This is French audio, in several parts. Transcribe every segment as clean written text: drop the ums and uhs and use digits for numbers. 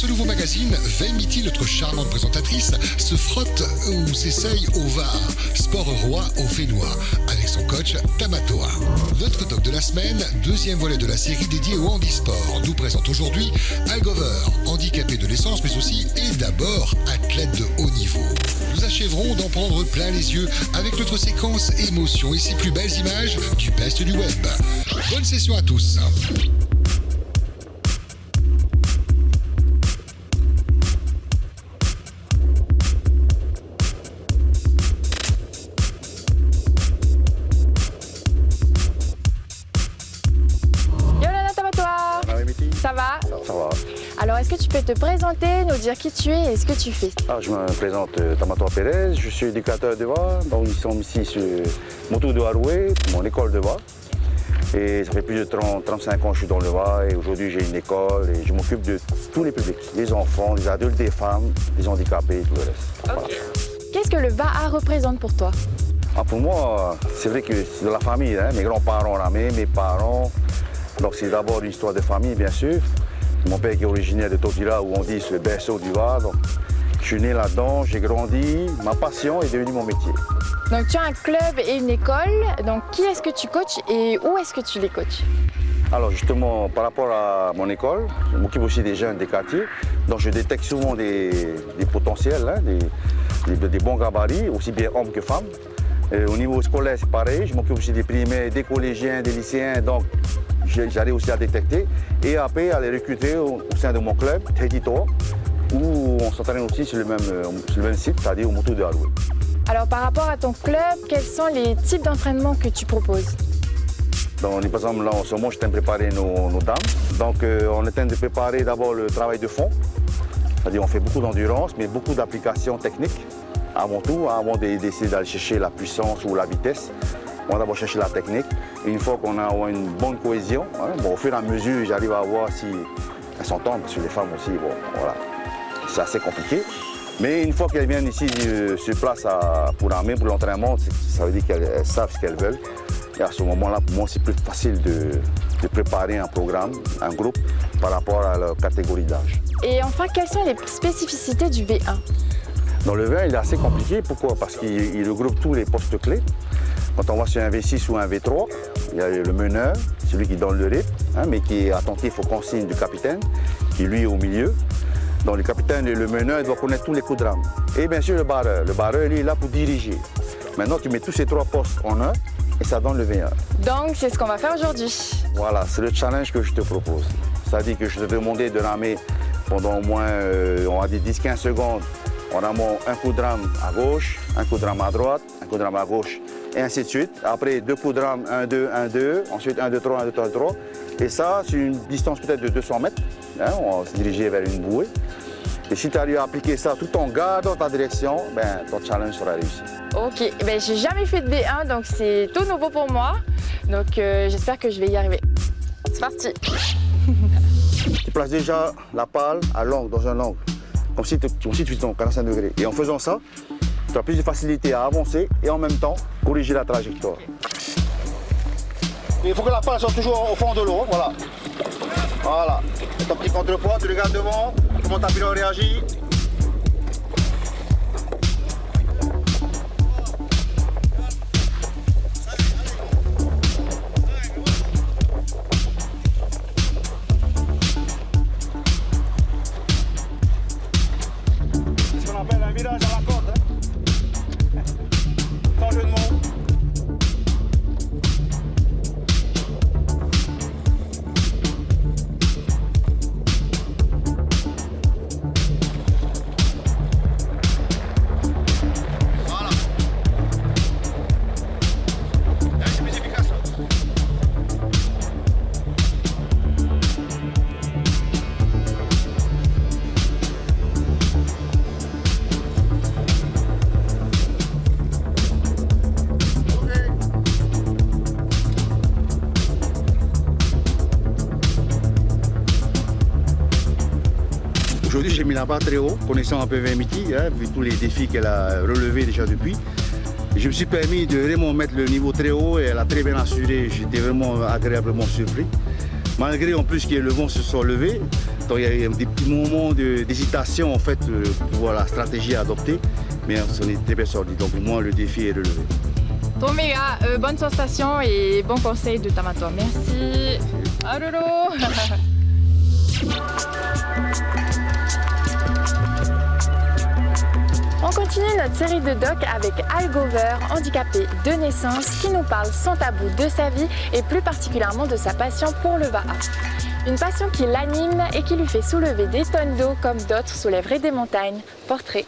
ce nouveau magazine, Vemiti, notre charmante présentatrice, se frotte ou s'essaye au VAR, sport roi au Fénois, avec son coach Tamatoa. Notre doc de la semaine, deuxième volet de la série dédiée au handisport, nous présente aujourd'hui Al Gover, handicapé de naissance mais aussi et d'abord athlète de haut niveau. Nous achèverons d'en prendre plein les yeux avec notre séquence émotion et ses plus belles images du best du web. Bonne session à tous. Ça va? Ça va. Alors, est-ce que tu peux te présenter, nous dire qui tu es et ce que tu fais? Je me présente Tamatoa Pérez, je suis éducateur de VAR. Donc, nous sommes ici sur Motu de Haroué, mon école de VAR. Et ça fait plus de 35 ans que je suis dans le VAR et aujourd'hui j'ai une école et je m'occupe de tous les publics, les enfants, les adultes, les femmes, les handicapés et tout le reste. Voilà. Qu'est-ce que le VAR représente pour toi? Pour moi, c'est vrai que c'est de la famille, hein. Mes grands-parents ramés, mes parents. Donc c'est d'abord une histoire de famille, bien sûr. Mon père qui est originaire de Totila, où on dit c'est le berceau du VAR. Donc, je suis né là-dedans, j'ai grandi, ma passion est devenue mon métier. Donc tu as un club et une école, donc qui est-ce que tu coaches et où est-ce que tu les coaches? Alors justement, par rapport à mon école, je m'occupe aussi des jeunes des quartiers. Donc je détecte souvent des potentiels, hein, des bons gabarits, aussi bien hommes que femmes. Et au niveau scolaire, c'est pareil, je m'occupe aussi des primaires, des collégiens, des lycéens. Donc j'arrive aussi à détecter et après à les recruter au sein de mon club, Tedito, où on s'entraîne aussi sur le même site, c'est-à-dire au Motu de Haroué. Alors par rapport à ton club, quels sont les types d'entraînement que tu proposes? Donc, par exemple, là en ce moment, je suis en train de préparer nos dames. Donc on est en train de préparer d'abord le travail de fond, c'est-à-dire on fait beaucoup d'endurance, mais beaucoup d'applications techniques avant tout, avant d'essayer d'aller chercher la puissance ou la vitesse. On va d'abord chercher la technique. Et une fois qu'on a une bonne cohésion, hein, au fur et à mesure, j'arrive à voir si elles s'entendent, parce que les femmes aussi, voilà, c'est assez compliqué. Mais une fois qu'elles viennent ici sur place pour l'entraînement, ça veut dire qu'elles savent ce qu'elles veulent. Et à ce moment-là, pour moi, c'est plus facile de préparer un programme, un groupe, par rapport à leur catégorie d'âge. Et enfin, quelles sont les spécificités du V1? Dans le V1, il est assez compliqué. Pourquoi? Parce qu'il regroupe tous les postes clés. Quand on va sur un V6 ou un V3, il y a le meneur, celui qui donne le rythme, hein, mais qui est attentif aux consignes du capitaine, qui lui est au milieu. Donc le capitaine et le meneur doivent connaître tous les coups de rame. Et bien sûr le barreur. Le barreur, lui, est là pour diriger. Maintenant, tu mets tous ces trois postes en un et ça donne le V1. Donc c'est ce qu'on va faire aujourd'hui. Voilà, c'est le challenge que je te propose. C'est-à-dire que je te demandais de ramer pendant au moins, on va dire 10-15 secondes. On rame un coup de rame à gauche, un coup de rame à droite, un coup de rame à gauche, et ainsi de suite. Après, deux coups de rame, 1, 2, 1, 2, ensuite 1, 2, 3, 1, 2, 3, 3. Et ça, sur une distance peut-être de 200 mètres, hein, on va se diriger vers une bouée. Et si tu arrives à appliquer ça tout en gardant ta direction, ton challenge sera réussi. Ok, j'ai jamais fait de V1, donc c'est tout nouveau pour moi. Donc j'espère que je vais y arriver. C'est parti. Tu places déjà la pale à l'angle, dans un angle, comme si tu fais ton 45 degrés. Et en faisant ça, tu as plus de facilité à avancer et en même temps corriger la trajectoire. Il faut que la pale soit toujours au fond de l'eau, voilà. Voilà. Ton petit contrepoids, tu regardes devant, comment ta pilote réagit. C'est ce qu'on appelle un virage à la corde. Hein. Sans jeu de mots. Aujourd'hui, j'ai mis la barre très haut, connaissant un peu Vemiti, hein, vu tous les défis qu'elle a relevés déjà depuis. Je me suis permis de vraiment mettre le niveau très haut et elle a très bien assuré. J'étais vraiment agréablement surpris. Malgré en plus que le vent se soit levé, Donc il y a des petits moments d'hésitation en fait pour voir la stratégie à adopter, mais on est très bien sorti. Donc pour moi le défi est relevé. Toméga, bonne sensation et bon conseil de Tamato. Merci. Aruro. On continue notre série de docs avec Al Gover, handicapé de naissance, qui nous parle sans tabou de sa vie et plus particulièrement de sa passion pour le Va'a. Une passion qui l'anime et qui lui fait soulever des tonnes d'eau comme d'autres soulèveraient des montagnes. Portrait.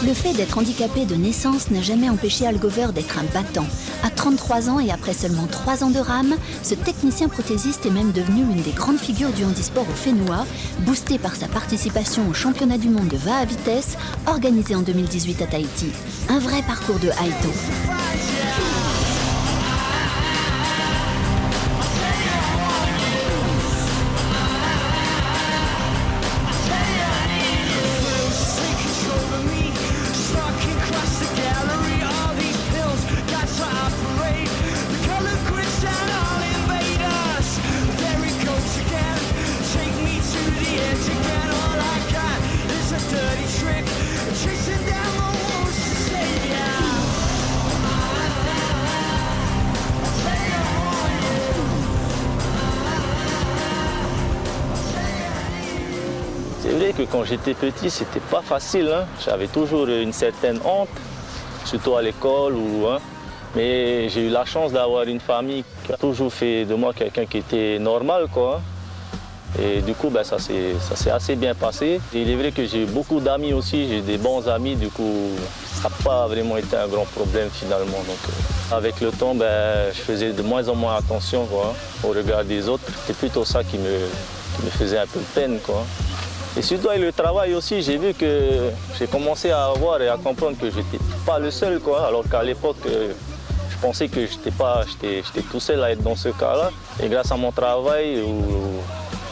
Le fait d'être handicapé de naissance n'a jamais empêché Al Gover d'être un battant. À 33 ans et après seulement 3 ans de rame, ce technicien prothésiste est même devenu l'une des grandes figures du handisport au Fénois, boosté par sa participation au championnat du monde de VA à vitesse, organisé en 2018 à Tahiti. Un vrai parcours de Haïto. C'est vrai que quand j'étais petit, c'était pas facile. Hein. J'avais toujours une certaine honte, surtout à l'école. Mais j'ai eu la chance d'avoir une famille qui a toujours fait de moi quelqu'un qui était normal, quoi. Et du coup, ça s'est assez bien passé. Et il est vrai que j'ai eu beaucoup d'amis aussi, j'ai des bons amis. Du coup, ça n'a pas vraiment été un grand problème finalement. Donc, avec le temps, je faisais de moins en moins attention, quoi, au regard des autres. C'était plutôt ça qui me faisait un peu de peine, quoi. Et surtout avec le travail aussi, j'ai vu que j'ai commencé à voir et à comprendre que je n'étais pas le seul, quoi. Alors qu'à l'époque, je pensais que j'étais tout seul à être dans ce cas-là. Et grâce à mon travail, où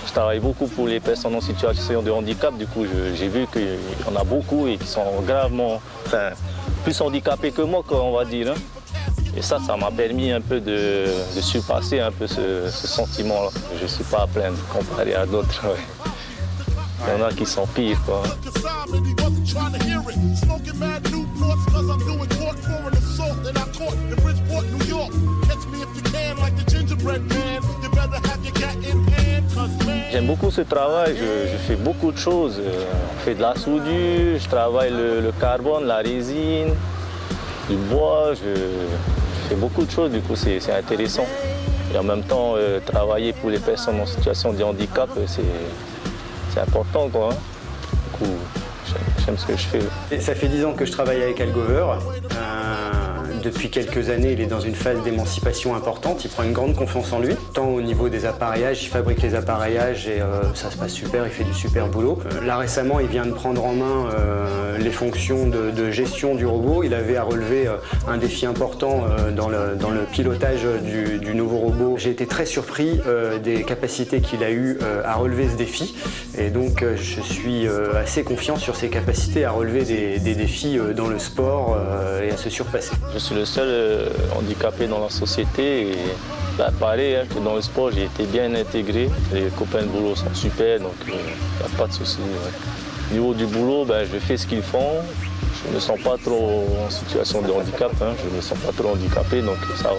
je travaille beaucoup pour les personnes en situation de handicap, du coup j'ai vu qu'il y en a beaucoup et qui sont gravement, plus handicapés que moi, quoi, on va dire. Et ça m'a permis un peu de surpasser un peu ce sentiment-là. Je ne suis pas à plaindre comparé à d'autres. Ouais. Il y en a qui sont pires, quoi. J'aime beaucoup ce travail, je fais beaucoup de choses. Je fais de la soudure, je travaille le carbone, la résine, du bois, je fais beaucoup de choses, du coup c'est intéressant. Et en même temps, travailler pour les personnes en situation de handicap, c'est important, quoi. Du coup, j'aime ce que je fais. Et ça fait 10 ans que je travaille avec Al Gover. Depuis quelques années, il est dans une phase d'émancipation importante. Il prend une grande confiance en lui. Tant au niveau des appareillages, il fabrique les appareillages et ça se passe super, il fait du super boulot. Là récemment, il vient de prendre en main les fonctions de gestion du robot. Il avait à relever un défi important dans le pilotage du nouveau robot. J'ai été très surpris des capacités qu'il a eues à relever ce défi. Et donc, je suis assez confiant sur ses capacités à relever des défis dans le sport et à se surpasser. Je suis le seul handicapé dans la société et pareil, que dans le sport j'ai été bien intégré. Les copains de boulot sont super, donc il n'y a pas de souci. Ouais. Au niveau du boulot, je fais ce qu'ils font. Je ne me sens pas trop en situation de handicap, je ne me sens pas trop handicapé, donc ça va.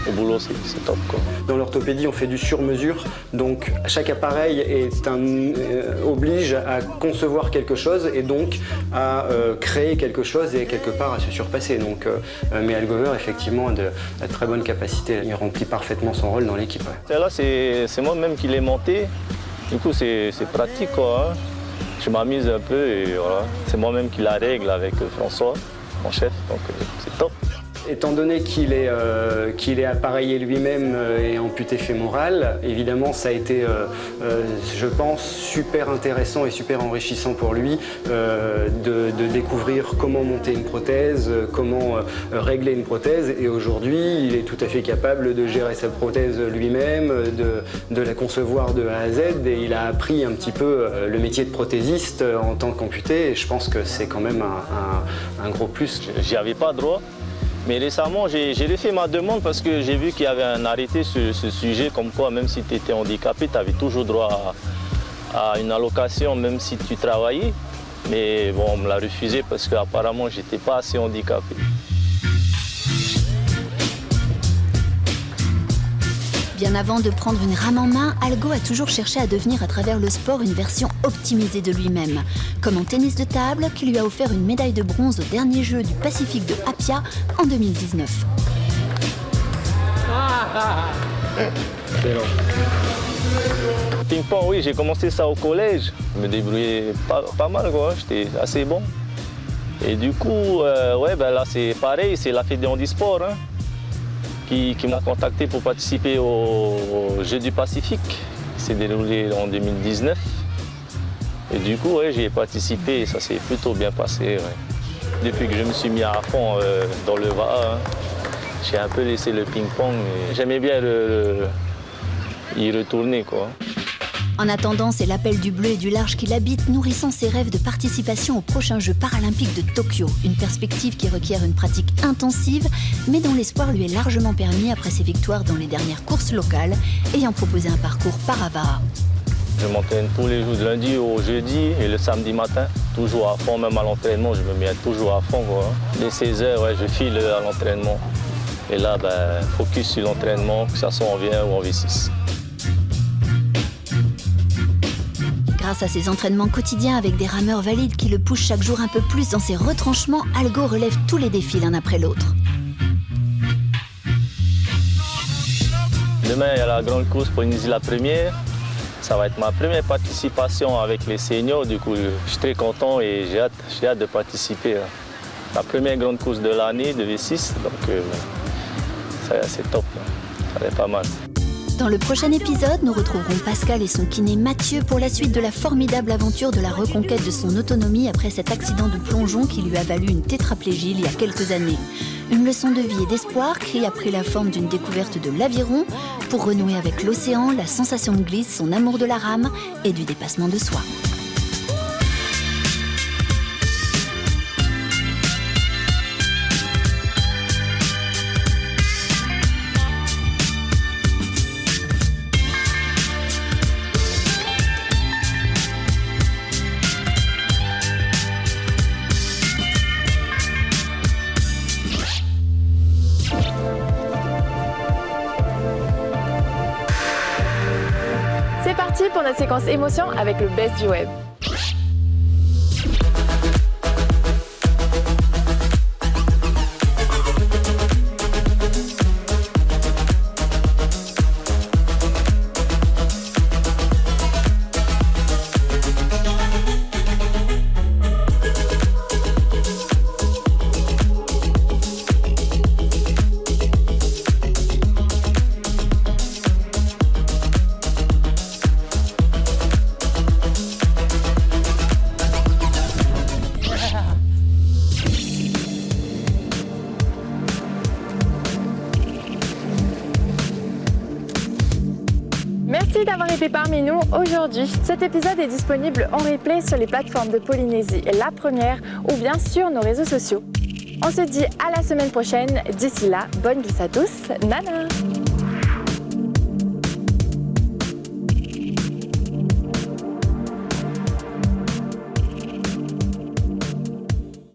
Au boulot, c'est top, quoi. Dans l'orthopédie, on fait du sur-mesure, donc chaque appareil oblige à concevoir quelque chose et donc à créer quelque chose et quelque part à se surpasser. Donc, mais Al Gover, effectivement, a de très bonnes capacités. Il remplit parfaitement son rôle dans l'équipe. Ouais. Là, c'est moi-même qui l'ai monté. Du coup, c'est pratique, quoi. Je m'amuse un peu et voilà. C'est moi-même qui la règle avec François, mon chef, donc c'est top. Étant donné qu'il est appareillé lui-même et amputé fémoral, évidemment ça a été, je pense, super intéressant et super enrichissant pour lui de découvrir comment monter une prothèse, comment régler une prothèse. Et aujourd'hui, il est tout à fait capable de gérer sa prothèse lui-même, de la concevoir de A à Z. Et il a appris un petit peu le métier de prothésiste en tant qu'amputé. Et je pense que c'est quand même un gros plus. J'y avais pas droit. Mais récemment, j'ai refait ma demande parce que j'ai vu qu'il y avait un arrêté sur ce sujet, comme quoi même si tu étais handicapé, tu avais toujours droit à une allocation, même si tu travaillais. Mais bon, on me l'a refusé parce qu'apparemment, je n'étais pas assez handicapé. Bien avant de prendre une rame en main, Algo a toujours cherché à devenir à travers le sport une version optimisée de lui-même. Comme en tennis de table, qui lui a offert une médaille de bronze aux derniers Jeux du Pacifique de Apia en 2019. Ping-pong, oui, j'ai commencé ça au collège. Je me débrouillais pas mal, quoi. J'étais assez bon. Et du coup, là c'est pareil, c'est la Fédé Handisport qui m'a contacté pour participer aux Jeux du Pacifique, qui s'est déroulé en 2019. Et du coup, j'y ai participé et ça s'est plutôt bien passé. Depuis que je me suis mis à fond dans le VAA, j'ai un peu laissé le ping-pong. J'aimais bien y retourner, quoi. En attendant, c'est l'appel du bleu et du large qui l'habite, nourrissant ses rêves de participation aux prochains Jeux paralympiques de Tokyo. Une perspective qui requiert une pratique intensive, mais dont l'espoir lui est largement permis après ses victoires dans les dernières courses locales, ayant proposé un parcours Paravaa. Je m'entraîne tous les jours, du lundi au jeudi et le samedi matin. Toujours à fond, même à l'entraînement, je me mets toujours à fond, quoi. Dès 16h, je file à l'entraînement. Et là, focus sur l'entraînement, que ça soit en V1 ou en V6. Grâce à ses entraînements quotidiens avec des rameurs valides qui le poussent chaque jour un peu plus dans ses retranchements, Algo relève tous les défis l'un après l'autre. Demain, il y a la grande course Polynésie la première. Ça va être ma première participation avec les seniors. Du coup, je suis très content et j'ai hâte de participer. La première grande course de l'année de V6, donc c'est top. Ça va être pas mal. Dans le prochain épisode, nous retrouverons Pascal et son kiné Mathieu pour la suite de la formidable aventure de la reconquête de son autonomie après cet accident de plongeon qui lui a valu une tétraplégie il y a quelques années. Une leçon de vie et d'espoir qui a pris la forme d'une découverte de l'aviron pour renouer avec l'océan, la sensation de glisse, son amour de la rame et du dépassement de soi. C'est parti pour notre séquence émotion avec le best du web. Merci d'avoir été parmi nous aujourd'hui. Cet épisode est disponible en replay sur les plateformes de Polynésie La Première ou bien sur nos réseaux sociaux. On se dit à la semaine prochaine. D'ici là, bonne glisse à tous. Nana!